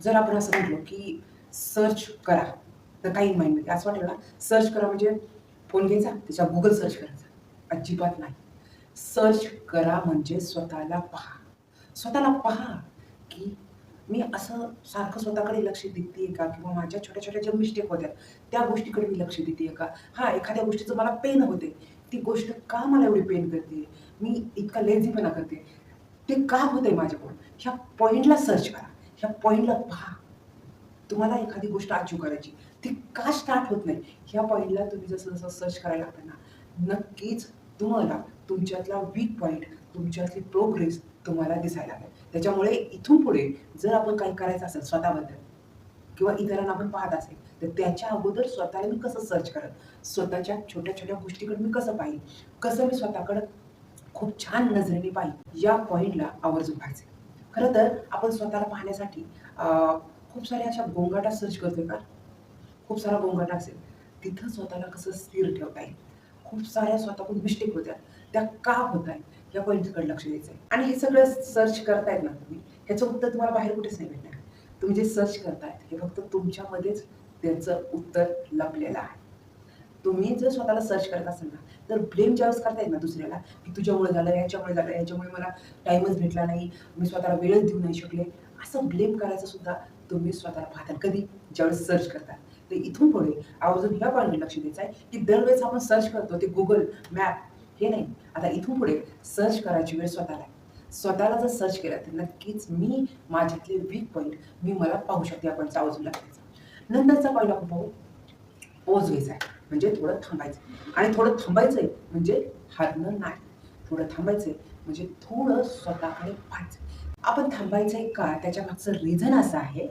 जर आपण असं म्हटलो की सर्च करा, तर काही माइंडमध्ये असं वाटेल ना, सर्च करा म्हणजे फोन घ्यायचा, त्याच्या Google सर्च करायचा. अजिबात नाही. सर्च करा म्हणजे स्वतःला पहा. स्वतःला पहा, की मी असं सारखं स्वतःकडे लक्ष देतेय का? किंवा माझ्या छोट्या-छोट्या ज्या मिस्टेक होत्या, त्या गोष्टीकडे मी लक्ष देतेय का? हां, एखाद्या गोष्टीचं मला पेन होते. ती गोष्ट का मला एवढी पेन करते? मी इतका लेझीपणा करते. ते का होतंय माझ्याकडून? ह्या पॉइंटला सर्च करा. ह्या पॉइंटला पहा. तुम्हाला एखादी गोष्ट अचीव्ह करायची, ती का स्टार्ट होत नाही? ह्या पॉइंटला तुम्ही जसं-जसं सर्च करायला लागता ना, नक्कीच तुम्हाला तुमच्यातला वीक पॉइंट, तुमच्यातली प्रोग्रेस तुम्हाला दिसायला लागेल. त्याच्यामुळे इथून पुढे जर आपण काही करायचं असेल स्वतःबद्दल किंवा इतरांना आपण पाहत असेल, तर त्याच्या अगोदर स्वतःला मी कसं सर्च करेल? स्वतःच्या छोट्या-छोट्या गोष्टीकडे मी कसं पाहीन? कसं मी स्वतःकडे खूप छान नजरेने पाहीन? या पॉइंटला आवर्जून पाहायचंय. खरं तर आपण स्वतःला पाहण्यासाठी अ, खूप साऱ्या अशा गोंगाटा सर्च करतोय का? खूप सारा गोंगाट असेल, तिथं स्वतःला कसं स्थिर ठेवता येईल. खूप साऱ्या स्वतःकडून मिस्टेक होत्या, त्या का होत आहेत? या पॉइंटकडे लक्ष द्यायचं आहे. आणि हे सगळं सर्च करतायत ना तुम्ही, ह्याचं उत्तर तुम्हाला बाहेर कुठेच नाही भेटणार. तुम्ही जे सर्च करतायत, हे फक्त तुमच्यामध्येच त्याचं उत्तर लपलेलं आहे. तुम्ही जर स्वतःला सर्च करत असाल ना, तर ब्लेम ज्यावेळेस करतायत ना दुसऱ्याला, की तुझ्यामुळे झालं, ह्याच्यामुळे झालं, ह्याच्यामुळे मला टाईमच भेटला नाही, मी स्वतःला वेळच देऊ नाही शकले. असं ब्लेम करायचं सुद्धा तुम्ही स्वतःला पाहता. कधी? ज्यावेळेस सर्च करता. तर इथून पुढे आवर्जून ह्या पॉइंटला लक्ष द्यायचं आहे, की दरवेळेस आपण सर्च करतो ते Google मॅप हे नाही. आता इथून पुढे सर्च करायची वेळ स्वतःला आहे. स्वतःला जर सर्च केलं, तर नक्कीच मी माझ्यातले वीक पॉइंट मी मला पाहू शकते. या पॉइंटचा आवर्जून लक्ष द्यायचं. नंतरचा पॉइंट आपण पाहू, पॉज घ्यायचा आहे. म्हणजे थोडं थांबायचं आणि थोडं थांबायचंय म्हणजे हारणं नाही. थोडं थांबायचंय म्हणजे थोडं स्वतःकडे पाहायचं. आपण थांबायचंय का? त्याच्या मागचं रिझन असं आहे,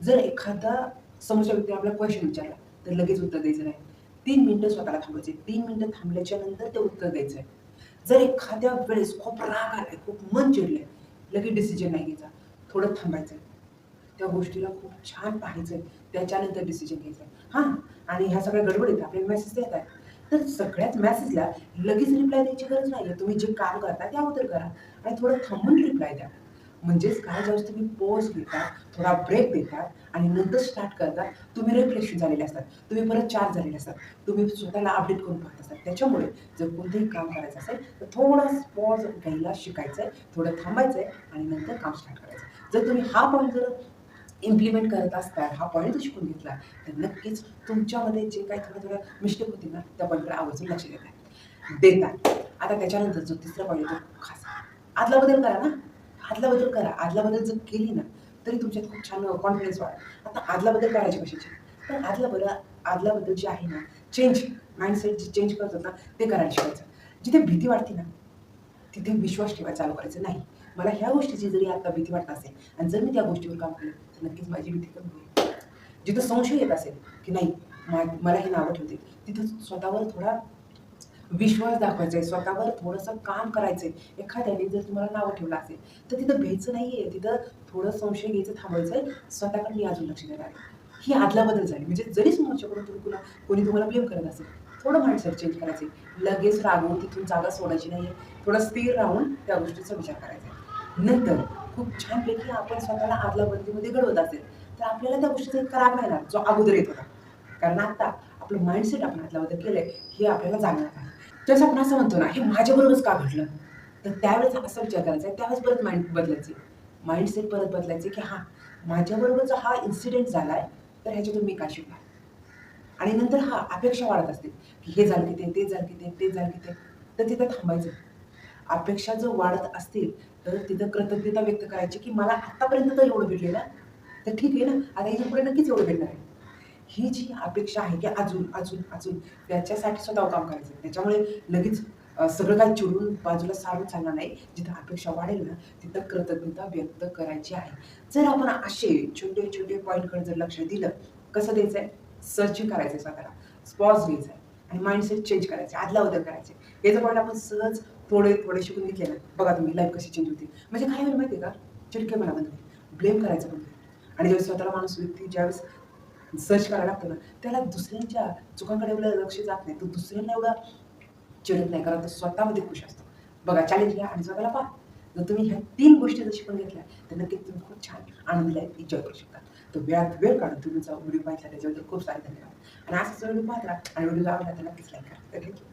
जर एखादा समोरच्या व्यक्ती आपल्याला क्वेशन विचारला, तर लगेच उत्तर द्यायचं नाही. 3 मिनिटं स्वतःला थांबायचे. 3 मिनिटं थांबल्याच्या नंतर ते उत्तर द्यायचंय. जर एखाद्या वेळेस खूप राग आलाय, खूप मन चिडलंय, लगेच डिसिजन नाही घ्यायचा. थोडं थांबायचंय. त्या गोष्टीला खूप छान पाहायचंय. त्याच्यानंतर डिसिजन घ्यायचा. हां, आणि ह्या सगळ्या गडबडीत आपल्याला मेसेज येतात. तर सगळ्याच मेसेजला लगेच रिप्लाय द्यायची गरज नाहीये. तुम्ही जे काम करता ते अगोदर करा आणि थोडं थांबून रिप्लाय द्या. म्हणजेच काय, ज्यावेळेस तुम्ही पॉज घेता, थोडा ब्रेक देता आणि नंतर स्टार्ट करता, तुम्ही रिफ्रेश झालेले असतात. तुम्ही परत चार्ज झालेले असतात. तुम्ही स्वतःला अपडेट करून पाहत असतात. त्याच्यामुळे जर कोणतंही काम करायचं असेल, तर थोडा पॉज घ्यायला शिकायचंय, थोडं थांबायचंय आणि नंतर काम स्टार्ट करायचं. जर तुम्ही हा पॉइंट जर इम्प्लिमेंट करत असताल, हा पॉइंट जर शिकून घेतला, तर नक्कीच तुमच्यामध्ये जे काही थोड्या-थोड्या मिस्टेक होतील ना, त्या पॉइंटकडे आवर्जून लक्ष देतात. आता त्याच्यानंतर जो तिसरा पॉइंट येतो खास. आदला बदल करा ना, आदला बदल करा. आदला बदल जर केली ना, तरी तुमच्यात खूप छान कॉन्फिडन्स वाढेल. आता आदला बदल करायचे कशाचे? तर आदला बदल जे आहे ना, चेंज माइंडसेट जे चेंज करतात ना, ते करायला शिकायचं. जिथे भीती वाटते ना, तिथे विश्वास ठेवायला चालू करायचं. नाही, मला ह्या गोष्टीची जरी आता भीती वाटत असेल आणि जर मी त्या गोष्टीवर काम केलं, तर नक्कीच माझी भीती कमी होईल. जिथं संशय येत असेल, की नाही मला हे नावं ठेवतील, तिथं स्वतःवर थोडा विश्वास दाखवायचा आहे, स्वतःवर थोडंसं काम करायचंय. एखाद्याने जर तुम्हाला नावं ठेवलं असेल, तर तिथं भ्यायचं नाहीये. तिथं थोडं संशय घ्यायचं, थांबायचंय. स्वतःकडे मी अजून लक्ष देणार आहे. ही अदला-बदल झाली. म्हणजे जरी समोरच्याकडून कोणी तुम्हाला ब्लेम करत असेल, थोडं माइंडसेट चेंज करायचंय. लगेच रागवून तिथून जागा सोडायची नाहीये. थोडं स्थिर राहून त्या गोष्टीचा विचार करायचा आहे. नंतर खूप छानपैकी आपण स्वतःला अदला-बदलीमध्ये घडवत असेल, तर आपल्याला त्या गोष्टीचा इतका राग नाही राहत, जो अगोदर येत होता. कारण आता आपलं माइंडसेट आपण अदला-बदल केलंय, हे आपल्याला जाणवत आहे. जसं आपण असं म्हणतो ना, हे माझ्याबरोबरच का घडलं? तर त्यावेळेस असा विचार करायचा आहे, त्यावेळेस परत माइंड बदलायचे. माइंडसेट परत बदलायचे, की हां, माझ्याबरोबर जर हा इन्सिडेंट झालाय, तर ह्याच्यातून मी काय शिकणार? आणि नंतर हां, अपेक्षा वाढत असतील, की हे झालं की ते झालं की ते झालं की ते. तर तिथं थांबायचं. अपेक्षा जर वाढत असतील, तर तिथं कृतज्ञता व्यक्त करायची, की मला आत्तापर्यंत तर एवढं भेटलंय ना, तर ठीक आहे ना, आता इथून पुढे नक्कीच एवढं भेटणार आहे. ही जी अपेक्षा आहे, की अजून त्याच्यासाठी स्वतःवर काम करायचं. त्याच्यामुळे लगेच सगळं काही चिडून बाजूला सारून चालणार नाही. जिथं अपेक्षा वाढेल ना, तिथं कृतज्ञता व्यक्त करायची आहे. जर आपण असे छोटे-छोटे पॉइंटकडे जर लक्ष दिलं, कसं द्यायचंय? सर्चिंग करायचंय स्वतःला, पॉज घ्यायचा आणि माइंडसेट चेंज करायचे, अदला-बदल करायचे. हे जर पॉइंट आपण सहज थोडे शिकून घेतले ना, बघा तुम्ही लाईफ कशी चेंज होते. म्हणजे काय होईल माहिती आहे का? चिडकेपणा बंद होईल, ब्लेम करायचं बंद होईल आणि ज्यावेळेस स्वतःला व्यक्ती ज्यावेळेस सर्च करायला लागतो ना, त्याला दुसऱ्यांच्या चुकांकडे एवढं लक्ष जात नाही. तो दुसऱ्यांना एवढा चिडत नाही, कारण तो स्वतःमध्ये खुश असतो. बघा चॅलेंज घ्या आणि स्वतःला पहा. जर तुम्ही ह्या 3 गोष्टी जर शिकून घेतल्या तर नक्कीच तुम्ही खूप छान आनंदी लाईफ एन्जॉय करू शकता. तर वेळात वेळ काढून तुम्ही जो व्हिडिओ पाहिला त्याच्याबद्दल खूप सारे धन्यवाद. आणि असाच व्हिडिओ पाहत राहा आणि व्हिडिओ आवडला तर नक्कीच लाईक करा. तर